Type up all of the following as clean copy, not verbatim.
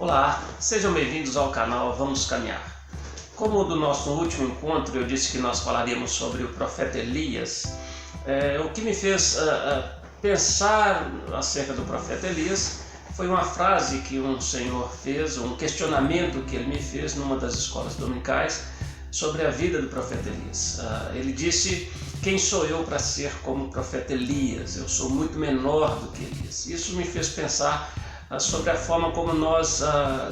Olá, sejam bem-vindos ao canal Vamos Caminhar. Como do nosso último encontro eu disse que nós falaríamos sobre o profeta Elias, o que me fez pensar acerca do profeta Elias foi uma frase que um senhor fez, um questionamento que ele me fez numa das escolas dominicais sobre a vida do profeta Elias. Ele disse: quem sou eu para ser como o profeta Elias? Eu sou muito menor do que Elias. Isso me fez pensar sobre a forma como nós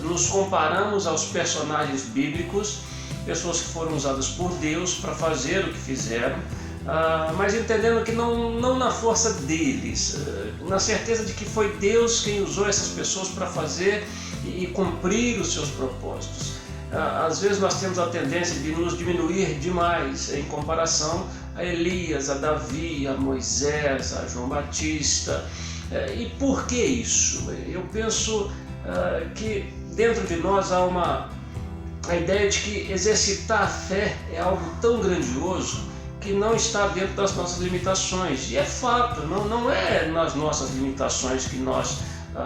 nos comparamos aos personagens bíblicos, pessoas que foram usadas por Deus para fazer o que fizeram, mas entendendo que não na força deles, na certeza de que foi Deus quem usou essas pessoas para fazer e cumprir os seus propósitos. Às vezes nós temos a tendência de nos diminuir demais em comparação a Elias, a Davi, a Moisés, a João Batista. E por que isso? Eu penso que dentro de nós há a ideia de que exercitar a fé é algo tão grandioso que não está dentro das nossas limitações. E é fato, não é nas nossas limitações que nós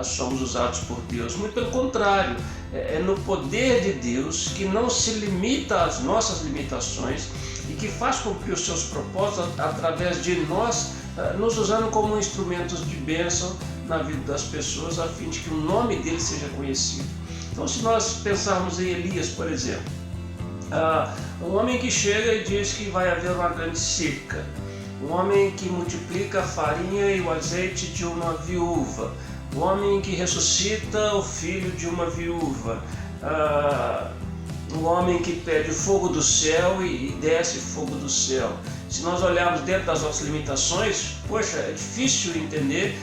somos usados por Deus. Muito pelo contrário, é no poder de Deus que não se limita às nossas limitações e que faz cumprir os seus propósitos através de nós, nos usando como instrumentos de bênção na vida das pessoas, a fim de que o nome dele seja conhecido. Então, se nós pensarmos em Elias, por exemplo, um homem que chega e diz que vai haver uma grande seca, um homem que multiplica a farinha e o azeite de uma viúva, um homem que ressuscita o filho de uma viúva, um homem que pede fogo do céu e desce fogo do céu. Se nós olharmos dentro das nossas limitações, poxa, é difícil entender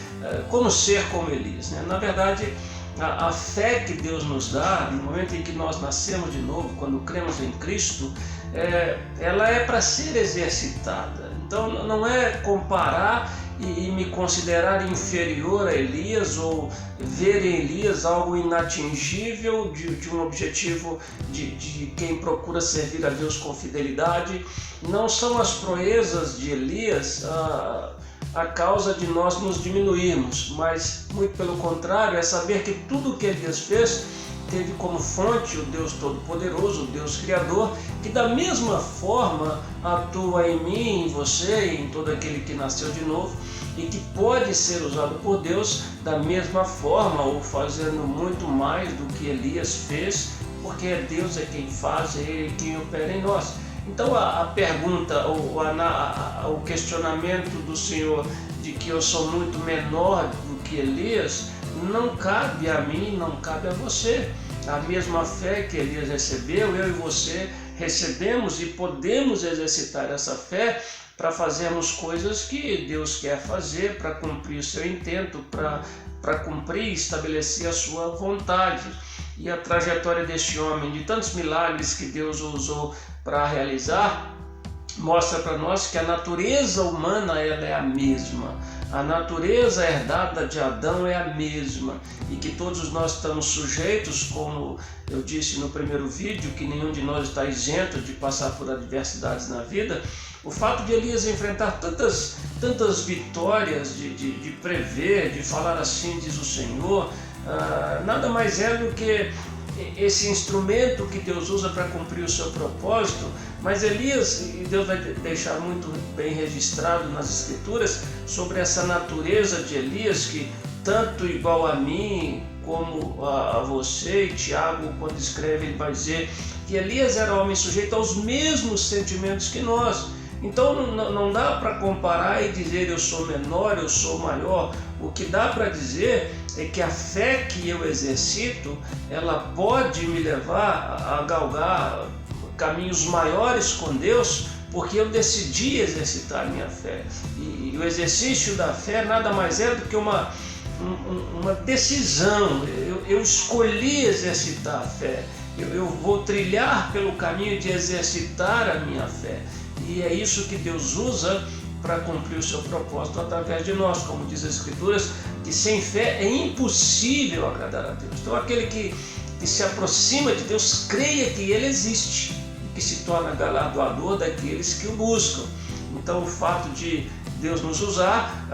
como ser como Elias, né? Na verdade, a fé que Deus nos dá, no momento em que nós nascemos de novo, quando cremos em Cristo, ela é para ser exercitada. Então não é comparar e me considerar inferior a Elias ou ver em Elias algo inatingível de um objetivo de quem procura servir a Deus com fidelidade. Não são as proezas de Elias a causa de nós nos diminuirmos, mas muito pelo contrário, é saber que tudo o que Elias fez teve como fonte o Deus Todo-Poderoso, o Deus Criador, que da mesma forma atua em mim, em você e em todo aquele que nasceu de novo e que pode ser usado por Deus da mesma forma ou fazendo muito mais do que Elias fez, porque Deus é quem faz, é Ele quem opera em nós. Então a pergunta, o questionamento do Senhor de que eu sou muito menor do que Elias, não cabe a mim, não cabe a você. A mesma fé que Elias recebeu, eu e você recebemos e podemos exercitar essa fé para fazermos coisas que Deus quer fazer, para cumprir o seu intento, para cumprir e estabelecer a sua vontade. E a trajetória deste homem, de tantos milagres que Deus usou para realizar, mostra para nós que a natureza humana ela é a mesma. A natureza herdada de Adão é a mesma e que todos nós estamos sujeitos, como eu disse no primeiro vídeo, que nenhum de nós está isento de passar por adversidades na vida. O fato de Elias enfrentar tantas vitórias, de prever, de falar assim, diz o Senhor, nada mais é do que esse instrumento que Deus usa para cumprir o seu propósito. Mas Elias, e Deus vai deixar muito bem registrado nas Escrituras sobre essa natureza de Elias, que tanto igual a mim como a você, e Tiago, quando escreve, ele vai dizer que Elias era homem sujeito aos mesmos sentimentos que nós. Então não dá para comparar e dizer eu sou menor, eu sou maior. O que dá para dizer é que a fé que eu exercito, ela pode me levar a galgar caminhos maiores com Deus, porque eu decidi exercitar a minha fé. E o exercício da fé nada mais é do que uma decisão. Eu escolhi exercitar a fé. Eu vou trilhar pelo caminho de exercitar a minha fé. E é isso que Deus usa para cumprir o seu propósito através de nós. Como diz as Escrituras, que sem fé é impossível agradar a Deus. Então aquele que se aproxima de Deus, creia que Ele existe, que se torna galardoador daqueles que o buscam. Então o fato de Deus nos usar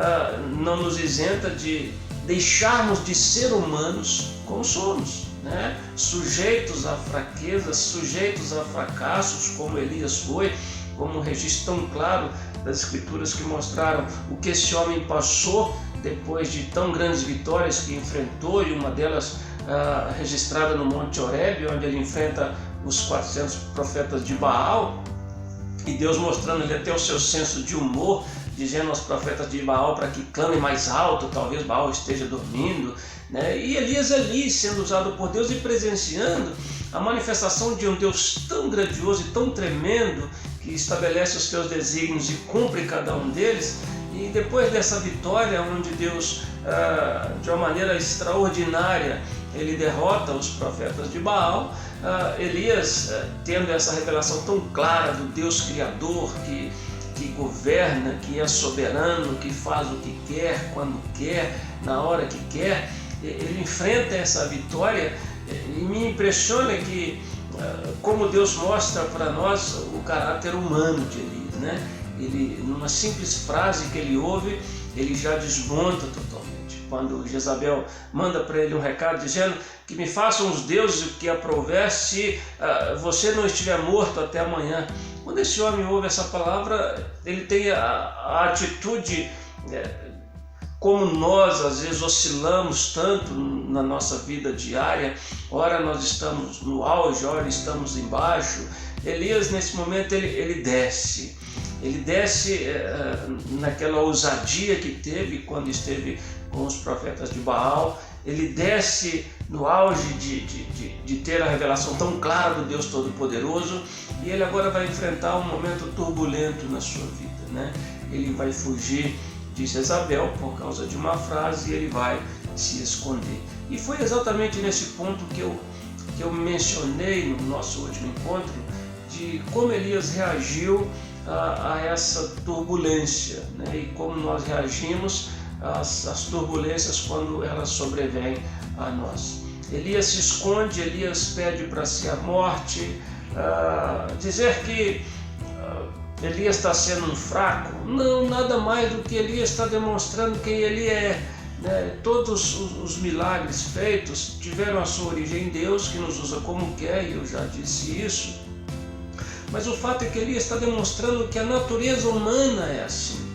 não nos isenta de deixarmos de ser humanos como somos. né? Sujeitos a fraquezas, sujeitos a fracassos, como Elias foi, como um registro tão claro das Escrituras que mostraram o que esse homem passou depois de tão grandes vitórias que enfrentou, e uma delas registrada no Monte Horebe, onde ele enfrenta os 400 profetas de Baal, e Deus mostrando-lhe até o seu senso de humor, dizendo aos profetas de Baal para que clamem mais alto, talvez Baal esteja dormindo, né? E Elias ali sendo usado por Deus e presenciando a manifestação de um Deus tão grandioso e tão tremendo, que estabelece os seus desígnios e cumpre cada um deles. E depois dessa vitória, onde Deus, de uma maneira extraordinária, ele derrota os profetas de Baal, Elias, tendo essa revelação tão clara do Deus Criador, que governa, que é soberano, que faz o que quer, quando quer, na hora que quer, ele enfrenta essa vitória. E me impressiona que, como Deus mostra para nós o caráter humano de Elias, né? Ele, numa simples frase que ele ouve, ele já desmonta totalmente. Quando Jezabel manda para ele um recado dizendo que me façam os deuses o que aprouver se você não estiver morto até amanhã. Quando esse homem ouve essa palavra, ele tem a atitude, como nós às vezes oscilamos tanto na nossa vida diária, ora nós estamos no auge, ora estamos embaixo. Elias, nesse momento, ele desce naquela ousadia que teve quando esteve com os profetas de Baal. Ele desce no auge de ter a revelação tão clara do Deus Todo-Poderoso, e ele agora vai enfrentar um momento turbulento na sua vida, né? Ele vai fugir de Jezabel por causa de uma frase, e ele vai se esconder. E foi exatamente nesse ponto que eu mencionei no nosso último encontro, de como Elias reagiu a essa turbulência, né? E como nós reagimos às turbulências quando elas sobrevêm a nós. Elias se esconde, Elias pede para si a morte. Dizer que Elias está sendo um fraco, não, nada mais do que Elias está demonstrando quem ele é, né? Todos os milagres feitos tiveram a sua origem em Deus, que nos usa como quer, e eu já disse isso. Mas o fato é que Elias está demonstrando que a natureza humana é assim,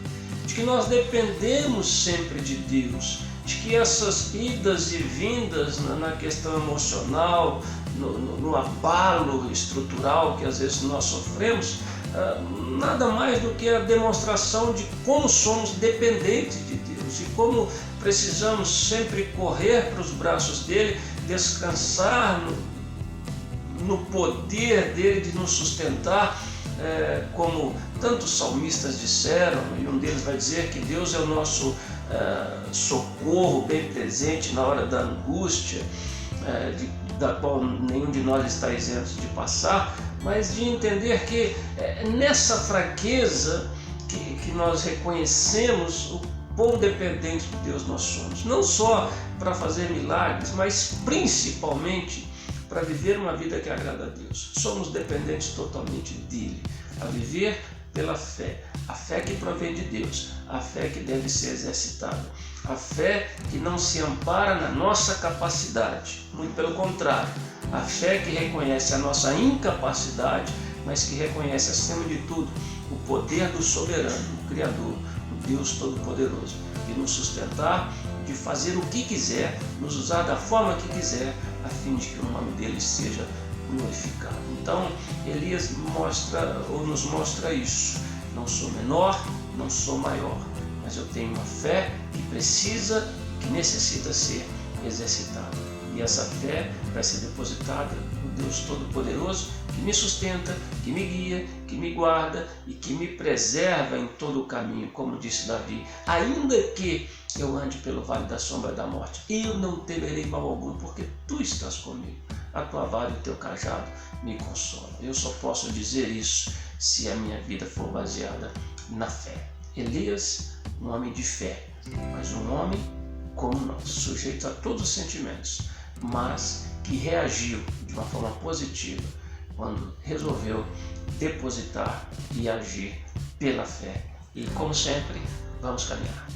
de que nós dependemos sempre de Deus, de que essas idas e vindas na questão emocional, no abalo estrutural que às vezes nós sofremos, nada mais do que a demonstração de como somos dependentes de Deus e como precisamos sempre correr para os braços dele, descansar no poder dele de nos sustentar, como tantos salmistas disseram, e um deles vai dizer que Deus é o nosso socorro bem presente na hora da angústia, da qual nenhum de nós está isento de passar, mas de entender que nessa fraqueza que nós reconhecemos o quão dependentes de Deus nós somos, não só para fazer milagres, mas principalmente para viver uma vida que agrada a Deus. Somos dependentes totalmente dele, a viver pela fé, a fé que provém de Deus, a fé que deve ser exercitada, a fé que não se ampara na nossa capacidade, muito pelo contrário, a fé que reconhece a nossa incapacidade, mas que reconhece acima de tudo o poder do soberano, o Criador, o Deus Todo-Poderoso, de nos sustentar, de fazer o que quiser, nos usar da forma que quiser, a fim de que o nome dele seja glorificado. Então, Elias nos mostra isso. Não sou menor, não sou maior, mas eu tenho uma fé que precisa, que necessita ser exercitada. E essa fé vai ser depositada no Deus Todo-Poderoso, que me sustenta, que me guia, que me guarda e que me preserva em todo o caminho, como disse Davi. Ainda que eu ande pelo vale da sombra da morte, eu não temerei mal algum, porque tu estás comigo. A tua vara e o teu cajado me consolam. Eu só posso dizer isso se a minha vida for baseada na fé. Elias, um homem de fé, mas um homem como nós, sujeito a todos os sentimentos, mas que reagiu de uma forma positiva quando resolveu depositar e agir pela fé. E como sempre, vamos caminhar.